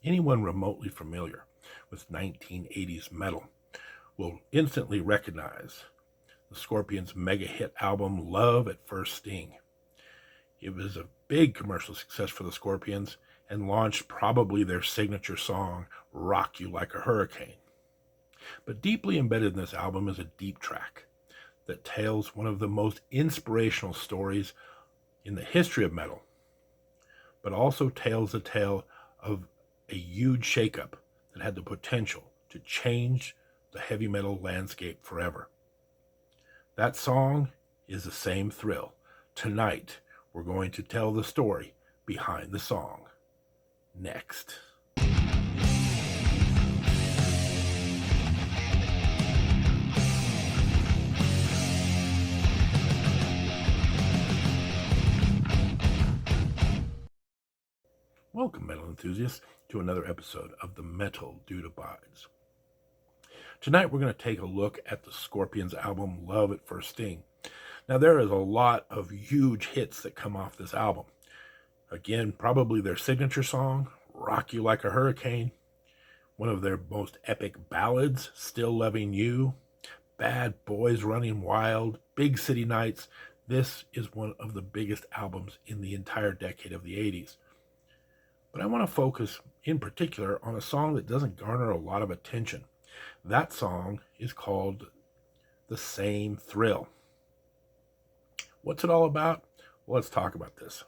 Anyone remotely familiar with 1980s metal will instantly recognize the Scorpions' mega hit album Love at First Sting. It was a big commercial success for the Scorpions and launched probably their signature song, Rock You Like a Hurricane. But deeply embedded in this album is a deep track that tells one of the most inspirational stories in the history of metal, but also tells the tale of a huge shakeup that had the potential to change the heavy metal landscape forever. That song is The Same Thrill. Tonight, we're going to tell the story behind the song. Next. Welcome, metal enthusiasts, to another episode of The Metal Dude Abides. Tonight we're going to take a look at the Scorpions album Love at First Sting. Now there is a lot of huge hits that come off this album. Again, probably their signature song, Rock You Like a Hurricane, one of their most epic ballads, Still Loving You, Bad Boys Running Wild, Big City Nights. This is one of the biggest albums in the entire decade of the 80s. But I want to focus in particular on a song that doesn't garner a lot of attention. That song is called The Same Thrill. What's it all about? Well, let's talk about this.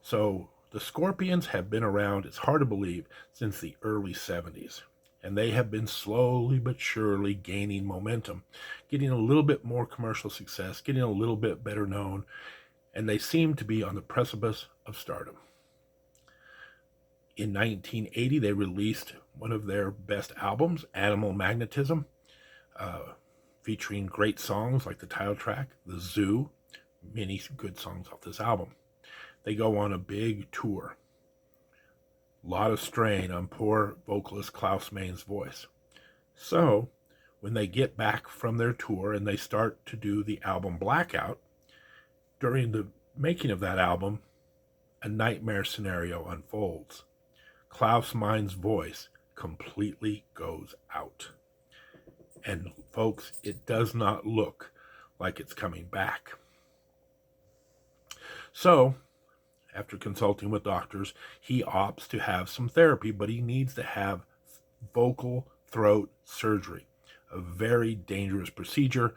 So the Scorpions have been around, it's hard to believe, since the early 70s. And they have been slowly but surely gaining momentum, getting a little bit more commercial success, getting a little bit better known, and they seem to be on the precipice of stardom. In 1980, they released one of their best albums, Animal Magnetism, featuring great songs like the title track, The Zoo, many good songs off this album. They go on a big tour. A lot of strain on poor vocalist Klaus Main's voice. So, when they get back from their tour and they start to do the album Blackout, during the making of that album, a nightmare scenario unfolds. Klaus Main's voice completely goes out. And folks, it does not look like it's coming back. So, after consulting with doctors, he opts to have some therapy, but he needs to have vocal throat surgery, a very dangerous procedure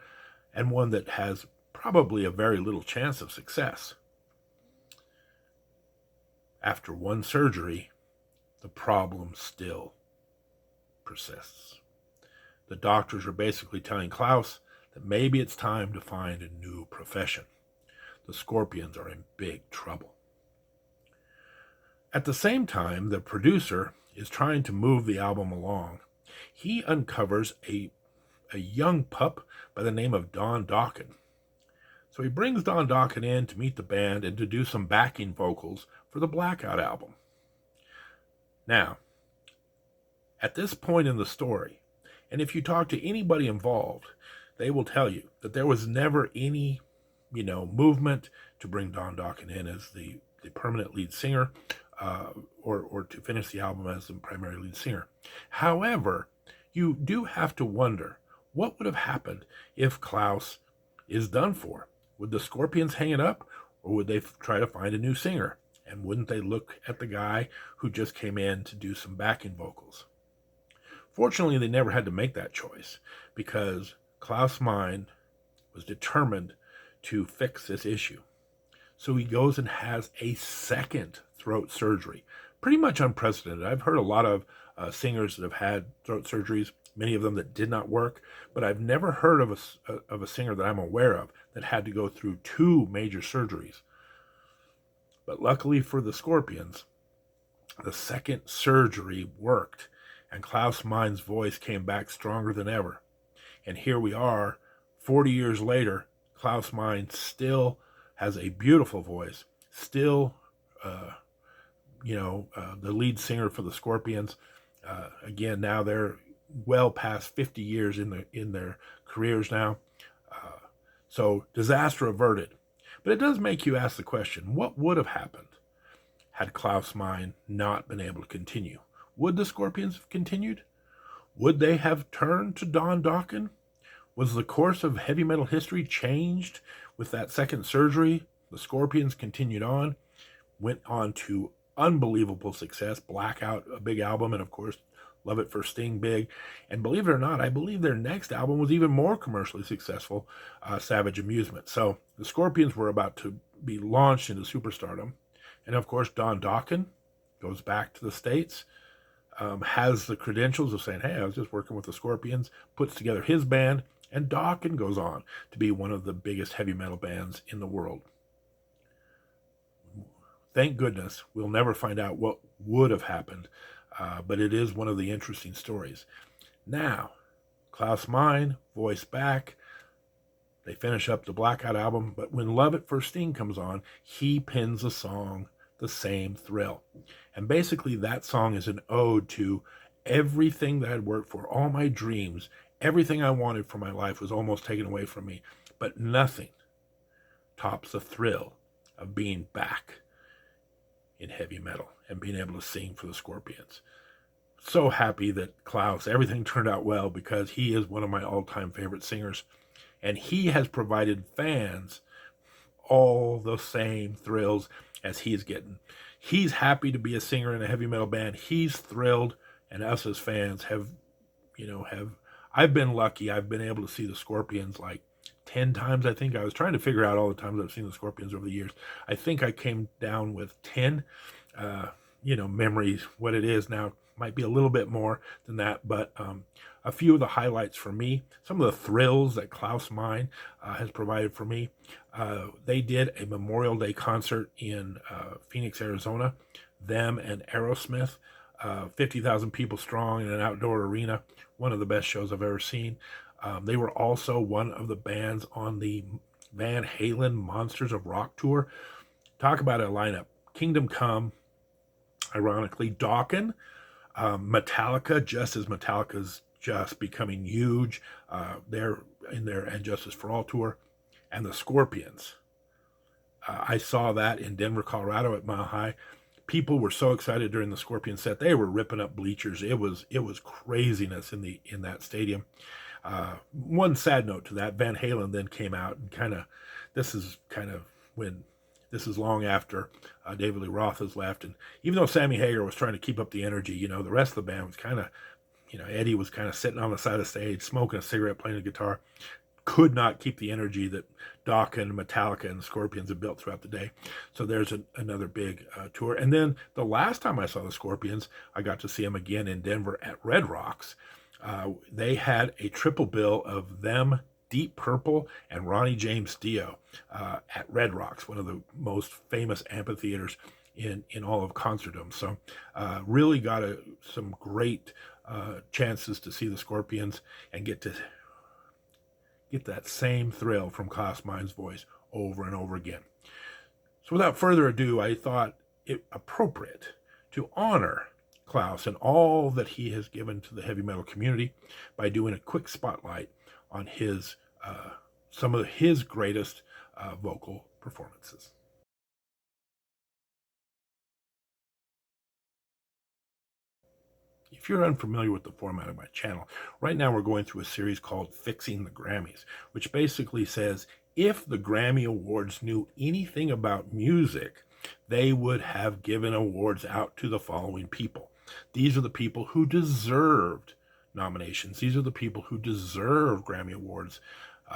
and one that has probably a very little chance of success. After one surgery, the problem still persists. The doctors are basically telling Klaus that maybe it's time to find a new profession. The Scorpions are in big trouble. At the same time, the producer is trying to move the album along. He uncovers a young pup by the name of Don Dokken. So he brings Don Dokken in to meet the band and to do some backing vocals for the Blackout album. Now, at this point in the story, and if you talk to anybody involved, they will tell you that there was never any, movement to bring Don Dokken in as the permanent lead singer or to finish the album as the primary lead singer. However, you do have to wonder what would have happened if Klaus is done for. Would the Scorpions hang it up, or would they try to find a new singer? And wouldn't they look at the guy who just came in to do some backing vocals? Fortunately, they never had to make that choice because Klaus Meine was determined to fix this issue. So he goes and has a second throat surgery. Pretty much unprecedented. I've heard a lot of singers that have had throat surgeries, many of them that did not work, but I've never heard of a singer that I'm aware of that had to go through two major surgeries. But luckily for the Scorpions, the second surgery worked, and Klaus Meine's voice came back stronger than ever. And here we are, 40 years later, Klaus Meine still has a beautiful voice, still, the lead singer for the Scorpions. Again, now they're well past 50 years in their careers now. So disaster averted. But it does make you ask the question, what would have happened had Klaus Meine not been able to continue? Would the Scorpions have continued? Would they have turned to Don Dokken? Was the course of heavy metal history changed with that second surgery? The Scorpions continued on, went on to unbelievable success. Blackout, a big album, and of course, Love It for Sting, big. And believe it or not, I believe their next album was even more commercially successful, Savage Amusement. So the Scorpions were about to be launched into superstardom. And of course, Don Dokken goes back to the States, has the credentials of saying, hey, I was just working with the Scorpions, puts together his band, and Dokken goes on to be one of the biggest heavy metal bands in the world. Thank goodness we'll never find out what would have happened, but it is one of the interesting stories. Now, Klaus Meine, voice back. They finish up the Blackout album, but when Love It for Sting comes on, he pins the song The Same Thrill. And basically that song is an ode to everything that I'd worked for, all my dreams, everything I wanted for my life was almost taken away from me, but nothing tops the thrill of being back in heavy metal and being able to sing for the Scorpions. So happy that Klaus, everything turned out well, because he is one of my all-time favorite singers, and he has provided fans all the same thrills as he's getting. He's happy to be a singer in a heavy metal band. He's thrilled, and us as fans have I've been lucky. I've been able to see the Scorpions like 10 times, I think. I was trying to figure out all the times I've seen the Scorpions over the years. I think I came down with 10. Memories, what it is now, might be a little bit more than that, but a few of the highlights for me, some of the thrills that Klaus Meine has provided for me. They did a Memorial Day concert in Phoenix, Arizona, them and Aerosmith. 50,000 people strong in an outdoor arena, one of the best shows I've ever seen. They were also one of the bands on the Van Halen Monsters of Rock tour. Talk about a lineup. Kingdom Come, ironically, Dokken, Metallica, just as Metallica's just becoming huge. They're in their And Justice for All tour, and the Scorpions. I saw that in Denver, Colorado at Mile High. People were so excited during the Scorpion set. They were ripping up bleachers. It was craziness in that stadium. One sad note to that, Van Halen then came out and this is long after David Lee Roth has left. And even though Sammy Hagar was trying to keep up the energy, the rest of the band was Eddie was kind of sitting on the side of the stage, smoking a cigarette, playing the guitar. Could not keep the energy that Dokken, Metallica, and the Scorpions had built throughout the day. So there's another big tour. And then the last time I saw the Scorpions, I got to see them again in Denver at Red Rocks. They had a triple bill of them, Deep Purple, and Ronnie James Dio at Red Rocks, one of the most famous amphitheaters in all of Concertdom. So really got some great chances to see the Scorpions and get that same thrill from Klaus Meine's voice over and over again. So without further ado, I thought it appropriate to honor Klaus and all that he has given to the heavy metal community by doing a quick spotlight on some of his greatest vocal performances. If you're unfamiliar with the format of my channel, right now we're going through a series called Fixing the Grammys, which basically says if the Grammy Awards knew anything about music, they would have given awards out to the following people. These are the people who deserved nominations. These are the people who deserve Grammy Awards,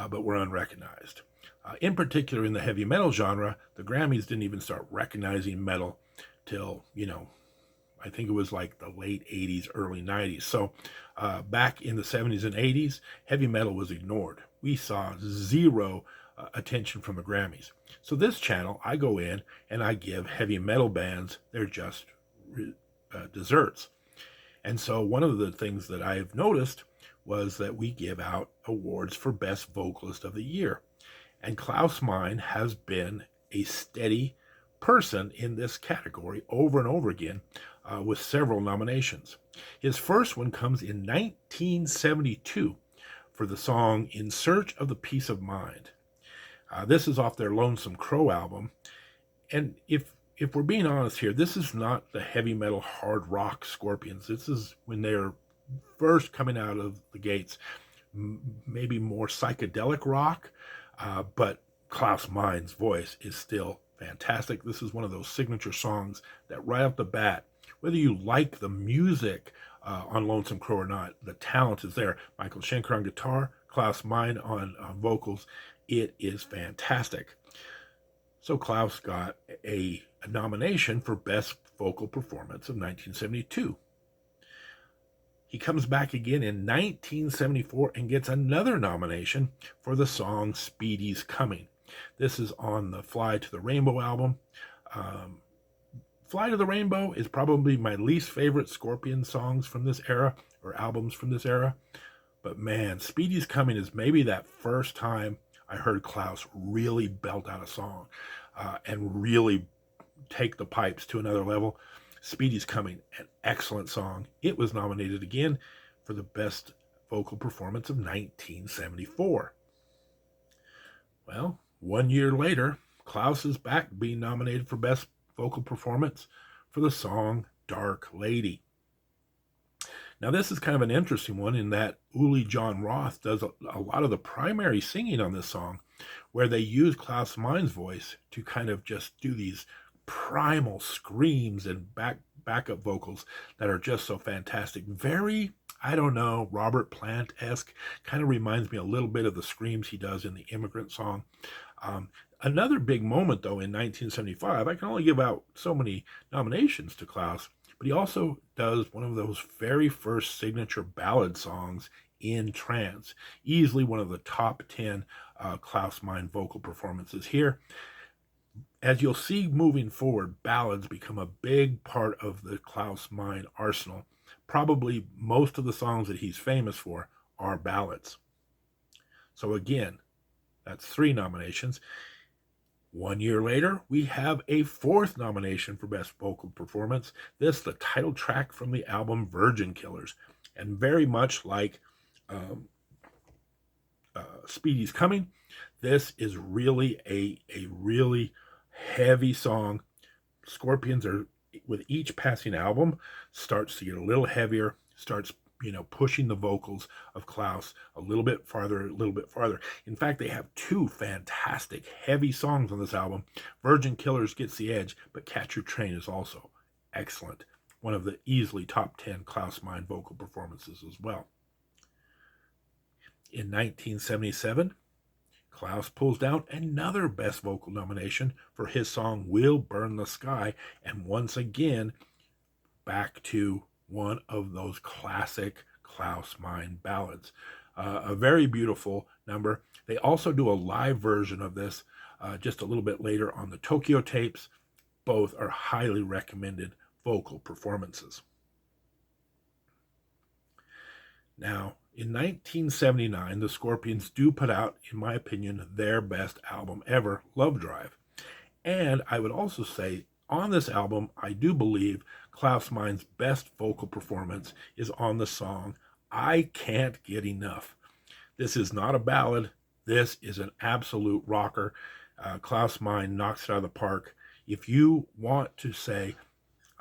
but were unrecognized. In particular, in the heavy metal genre, the Grammys didn't even start recognizing metal till, I think it was like the late 80s, early 90s. So back in the 70s and 80s, heavy metal was ignored. We saw zero attention from the Grammys. So this channel, I go in and I give heavy metal bands their just desserts. And so one of the things that I've noticed was that we give out awards for Best Vocalist of the Year. And Klaus Meine has been a steady person in this category over and over again with several nominations. His first one comes in 1972 for the song In Search of the Peace of Mind. This is off their Lonesome Crow album. And if if we're being honest here, this is not the heavy metal hard rock Scorpions. This is when they're first coming out of the gates, maybe more psychedelic rock, but Klaus Mein's voice is still fantastic. This is one of those signature songs that right off the bat, whether you like the music on Lonesome Crow or not, the talent is there. Michael Schenker on guitar, Klaus Mein on vocals. It is fantastic. So Klaus got a nomination for Best Vocal Performance of 1972. He comes back again in 1974 and gets another nomination for the song Speedy's Coming. This is on the Fly to the Rainbow album. Fly to the Rainbow is probably my least favorite Scorpion songs from this era, or albums from this era. But man, Speedy's Coming is maybe that first time I heard Klaus really belt out a song and really take the pipes to another level. Speedy's Coming, an excellent song. It was nominated again for the Best Vocal Performance of 1974. Well, 1 year later, Klaus is back being nominated for Best Vocal Performance for the song Dark Lady. Now, this is kind of an interesting one in that Uli John Roth does a lot of the primary singing on this song, where they use Klaus Mein's voice to kind of just do these primal screams and backup vocals that are just so fantastic. Very, I don't know, Robert Plant-esque. Kind of reminds me a little bit of the screams he does in the Immigrant Song. Another big moment, though, in 1975, I can only give out so many nominations to Klaus, but he also does one of those very first signature ballad songs in trance. Easily one of the top 10 Klaus Mein vocal performances here. As you'll see moving forward, ballads become a big part of the Klaus Mein arsenal. Probably most of the songs that he's famous for are ballads. So again, that's 3 nominations. 1 year later, we have a 4th nomination for Best Vocal Performance. This, the title track from the album Virgin Killers. And very much like Speedy's Coming, this is really a really heavy song. Scorpions are, with each passing album, starts to get a little heavier, starts pushing the vocals of Klaus a little bit farther. In fact, they have 2 fantastic heavy songs on this album. Virgin Killers gets the edge, but Catch Your Train is also excellent. One of the easily top 10 Klaus Mein vocal performances as well. In 1977, Klaus pulls down another Best Vocal nomination for his song We'll Burn the Sky, and once again, back to one of those classic Klaus Mein ballads. A very beautiful number. They also do a live version of this just a little bit later on the Tokyo tapes. Both are highly recommended vocal performances. Now, in 1979, the Scorpions do put out, in my opinion, their best album ever, Love Drive. And I would also say, on this album, I do believe Klaus Mein's best vocal performance is on the song I Can't Get Enough. This is not a ballad. This is an absolute rocker. Klaus Mein knocks it out of the park. If you want to say,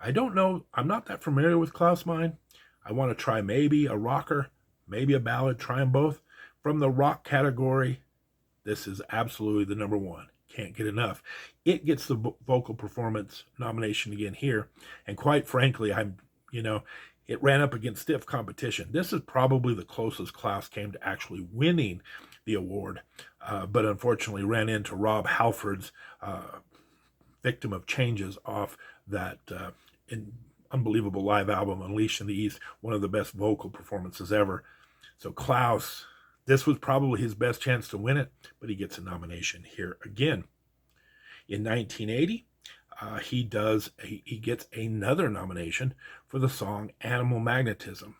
I don't know, I'm not that familiar with Klaus Mein, I want to try maybe a rocker, maybe a ballad, try them both. From the rock category, this is absolutely the number one. Can't get enough. It gets the vocal performance nomination again here. And quite frankly, it ran up against stiff competition. This is probably the closest Klaus came to actually winning the award, but unfortunately ran into Rob Halford's Victim of Changes off that unbelievable live album, Unleashed in the East, one of the best vocal performances ever. So Klaus, this was probably his best chance to win it, but he gets a nomination here again. In 1980, he gets another nomination for the song Animal Magnetism.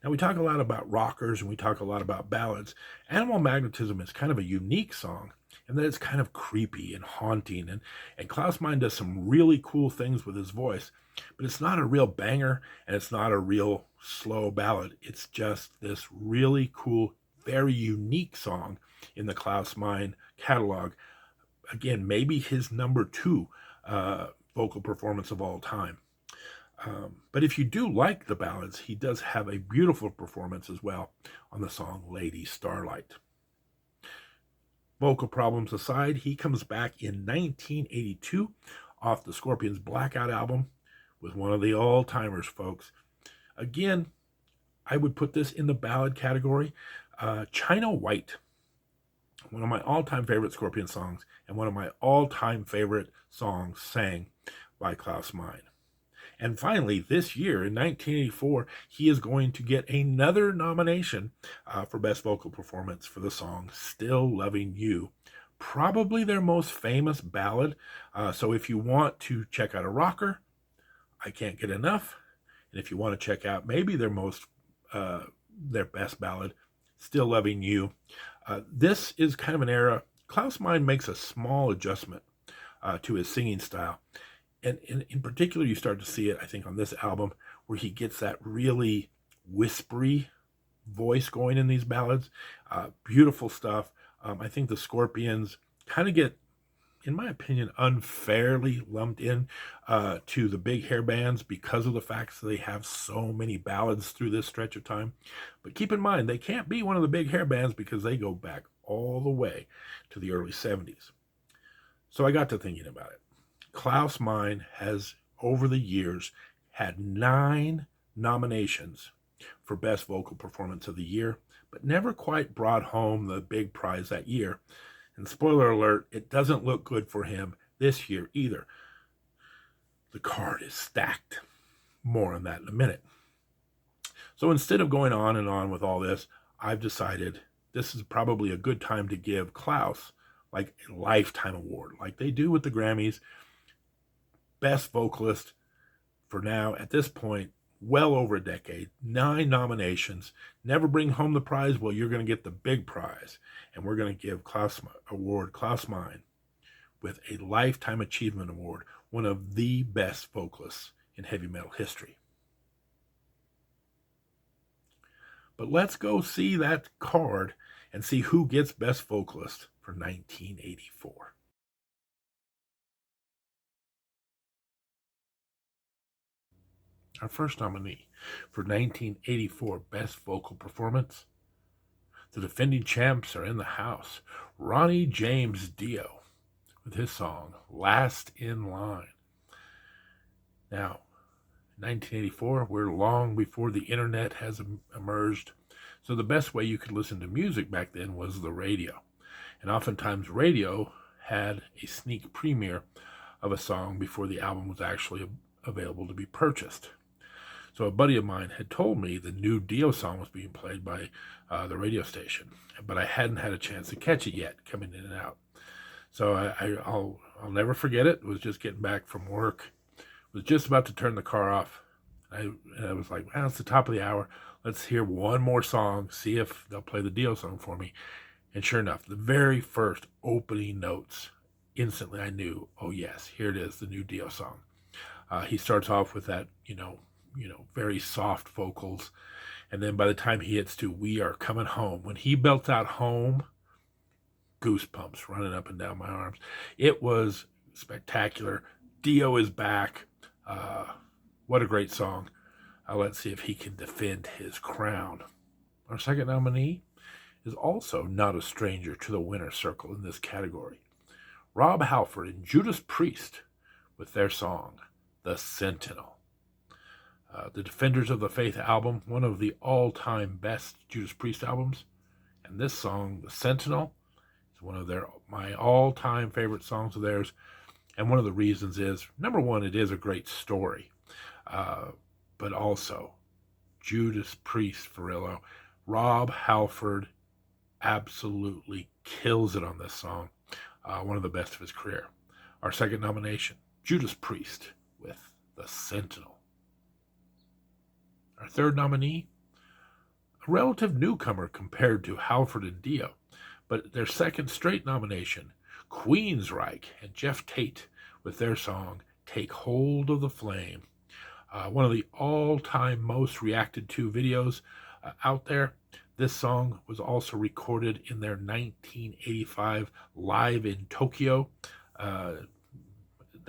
Now, we talk a lot about rockers and we talk a lot about ballads. Animal Magnetism is kind of a unique song, and that it's kind of creepy and haunting. And Klaus Mein does some really cool things with his voice, but it's not a real banger, and it's not a real slow ballad. It's just this really cool, very unique song in the Klaus Mein catalog. Again, maybe his number 2 vocal performance of all time. But if you do like the ballads, he does have a beautiful performance as well on the song Lady Starlight. Vocal problems aside, he comes back in 1982 off the Scorpions' Blackout album with one of the all-timers, folks. Again, I would put this in the ballad category. China White, one of my all-time favorite Scorpion songs, and one of my all-time favorite songs sang by Klaus Meine. And finally, this year in 1984, he is going to get another nomination for Best Vocal Performance for the song Still Loving You, probably their most famous ballad. So if you want to check out a rocker, I Can't Get Enough. And if you want to check out maybe their best ballad, Still Loving You, this is kind of an era. Klaus Meine makes a small adjustment to his singing style. And in particular, you start to see it, I think, on this album, where he gets that really whispery voice going in these ballads. Beautiful stuff. I think the Scorpions kind of get, in my opinion, unfairly lumped in to the big hair bands because of the fact that they have so many ballads through this stretch of time. But keep in mind, they can't be one of the big hair bands because they go back all the way to the early 70s. So I got to thinking about it. Klaus Meine has, over the years, had 9 nominations for Best Vocal Performance of the Year, but never quite brought home the big prize that year. And spoiler alert, it doesn't look good for him this year either. The card is stacked. More on that in a minute. So instead of going on and on with all this, I've decided this is probably a good time to give Klaus like a lifetime award, like they do with the Grammys. Best vocalist for now, at this point, well over a decade, 9 nominations, never bring home the prize. Well, you're going to get the big prize, and we're going to give Klaus Meine with a Lifetime Achievement Award, one of the best vocalists in heavy metal history. But let's go see that card and see who gets Best Vocalist for 1984. Our first nominee for 1984 Best Vocal Performance. The defending champs are in the house. Ronnie James Dio with his song Last in Line. Now, 1984, we're long before the internet has emerged, so the best way you could listen to music back then was the radio. And oftentimes radio had a sneak premiere of a song before the album was actually available to be purchased. So a buddy of mine had told me the new Dio song was being played by the radio station, but I hadn't had a chance to catch it yet, coming in and out. So I'll never forget it. It was just getting back from work. Was just about to turn the car off. I was like, well, it's the top of the hour. Let's hear one more song, see if they'll play the Dio song for me. And sure enough, the very first opening notes, instantly I knew, oh yes, here it is, the new Dio song. He starts off with that, very soft vocals. And then by the time he hits to We Are Coming Home, when he belts out home, goosebumps running up and down my arms. It was spectacular. Dio is back. What a great song. Let's see if he can defend his crown. Our second nominee is also not a stranger to the winner's circle in this category. Rob Halford and Judas Priest with their song, The Sentinel. The Defenders of the Faith album, one of the all-time best Judas Priest albums. And this song, The Sentinel, is one of my all-time favorite songs of theirs. And one of the reasons is, number one, it is a great story. But also, Judas Priest, Farillo, Rob Halford absolutely kills it on this song. One of the best of his career. Our second nomination, Judas Priest with The Sentinel. Our third nominee, a relative newcomer compared to Halford and Dio, but their second straight nomination, Queensryche and Jeff Tate with their song, Take Hold of the Flame. One of the all-time most reacted to videos out there. This song was also recorded in their 1985 Live in Tokyo.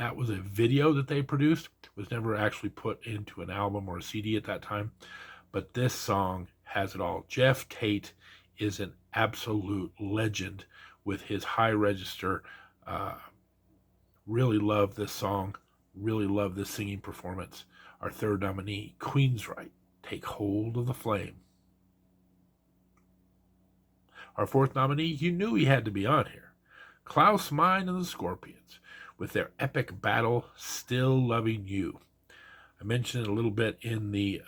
that was a video that they produced. It was never actually put into an album or a CD at that time. But this song has it all. Jeff Tate is an absolute legend with his high register. Uh, really love this song. Really love this singing performance. Our third nominee, Queensryche, Take Hold of the Flame. Our fourth nominee, you knew he had to be on here. Klaus Meine and the Scorpions with their epic battle, Still Loving You. I mentioned it a little bit in the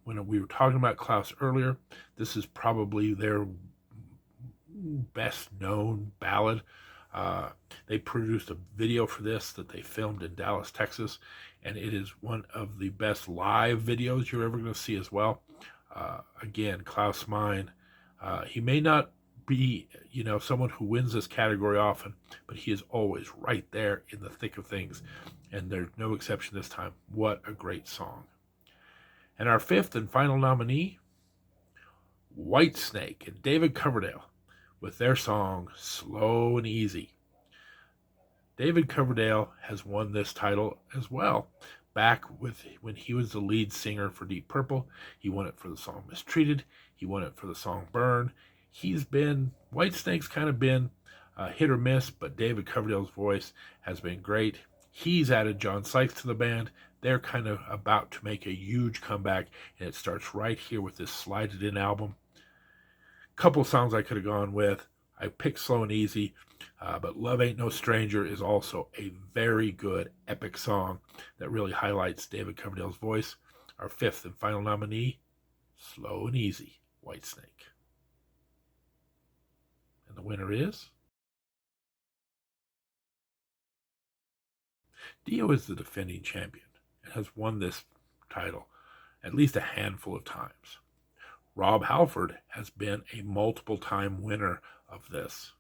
when we were talking about Klaus earlier. This is probably their best known ballad. They produced a video for this that they filmed in Dallas, Texas, and it is one of the best live videos you're ever going to see as well. Again, Klaus Meine, he may not be, someone who wins this category often, but he is always right there in the thick of things, and there's no exception this time. What a great song. And our fifth and final nominee, Whitesnake and David Coverdale with their song Slow and Easy. David Coverdale has won this title as well. Back when he was the lead singer for Deep Purple, he won it for the song Mistreated. He won it for the song Burn. Whitesnake's kind of been hit or miss, but David Coverdale's voice has been great. He's added John Sykes to the band. They're kind of about to make a huge comeback, and it starts right here with this Slide It In album. Couple songs I could have gone with. I picked Slow and Easy, but Love Ain't No Stranger is also a very good, epic song that really highlights David Coverdale's voice. Our fifth and final nominee, Slow and Easy, Whitesnake. And the winner is... Dio is the defending champion and has won this title at least a handful of times. Rob Halford has been a multiple-time winner of this.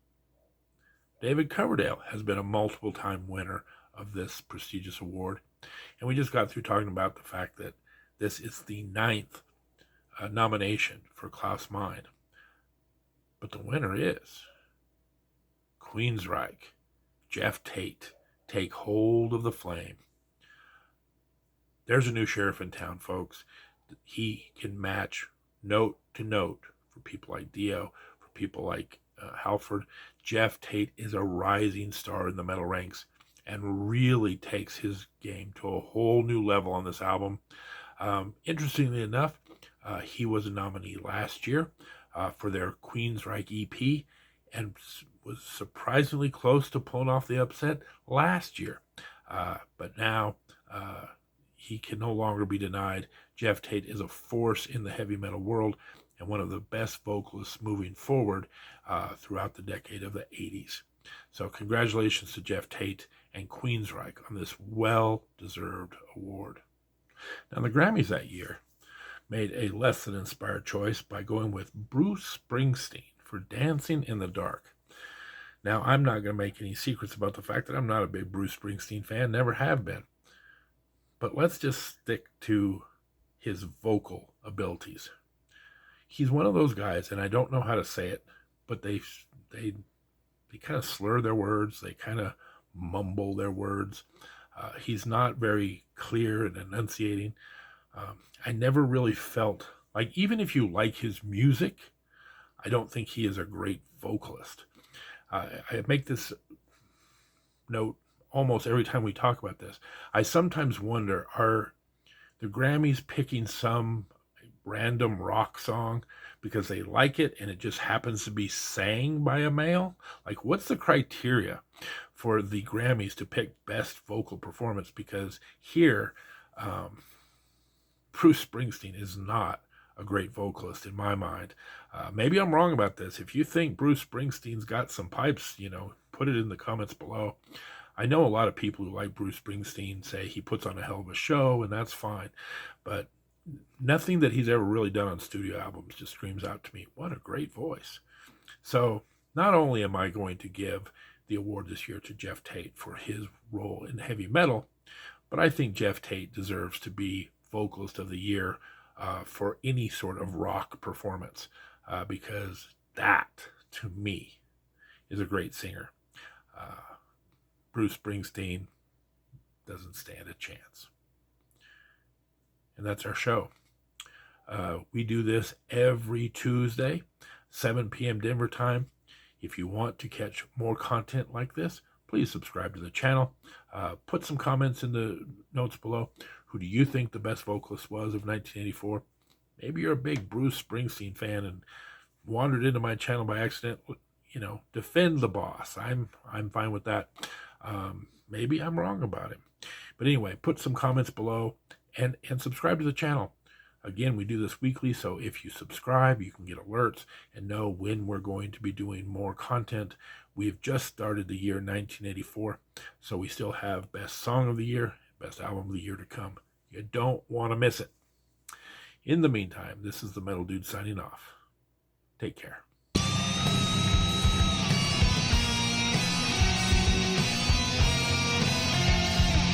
David Coverdale has been a multiple-time winner of this prestigious award. And we just got through talking about the fact that this is the 9th nomination for Klaus Meine. But the winner is Queensryche, Jeff Tate, Take Hold of the Flame. There's a new sheriff in town, folks. He can match note to note for people like Dio, for people like Halford. Jeff Tate is a rising star in the metal ranks and really takes his game to a whole new level on this album. Interestingly enough, he was a nominee last year for their Queensryche EP and was surprisingly close to pulling off the upset last year. But now he can no longer be denied. Jeff Tate is a force in the heavy metal world and one of the best vocalists moving forward throughout the decade of the 80s. So congratulations to Jeff Tate and Queensryche on this well-deserved award. Now, the Grammys that year made a less than inspired choice by going with Bruce Springsteen for Dancing in the Dark. Now, I'm not going to make any secrets about the fact that I'm not a big Bruce Springsteen fan, never have been. But let's just stick to his vocal abilities. He's one of those guys, and I don't know how to say it, but they kind of slur their words. They kind of mumble their words. He's not very clear and enunciating. I never really felt like, even if you like his music, I don't think he is a great vocalist. I make this note almost every time we talk about this. I sometimes wonder, are the Grammys picking some random rock song because they like it and it just happens to be sang by a male? Like, what's the criteria for the Grammys to pick best vocal performance? Because here, Bruce Springsteen is not a great vocalist in my mind. Maybe I'm wrong about this. If you think Bruce Springsteen's got some pipes, put it in the comments below. I know a lot of people who like Bruce Springsteen say he puts on a hell of a show, and that's fine. But nothing that he's ever really done on studio albums just screams out to me, what a great voice. So not only am I going to give the award this year to Jeff Tate for his role in heavy metal, but I think Jeff Tate deserves to be Vocalist of the Year for any sort of rock performance, because that, to me, is a great singer. Bruce Springsteen, doesn't stand a chance. And that's our show. We do this every Tuesday, 7 p.m. Denver time. If you want to catch more content like this, please subscribe to the channel. Put some comments in the notes below. Who do you think the best vocalist was of 1984? Maybe you're a big Bruce Springsteen fan and wandered into my channel by accident. You know, defend the boss. I'm fine with that. Maybe I'm wrong about it. But anyway, put some comments below and subscribe to the channel. Again, we do this weekly, so if you subscribe, you can get alerts and know when we're going to be doing more content. We've just started the year 1984, so we still have Best Song of the Year, Best Album of the Year to come. You don't want to miss it. In the meantime, this is the Metal Dude signing off. Take care.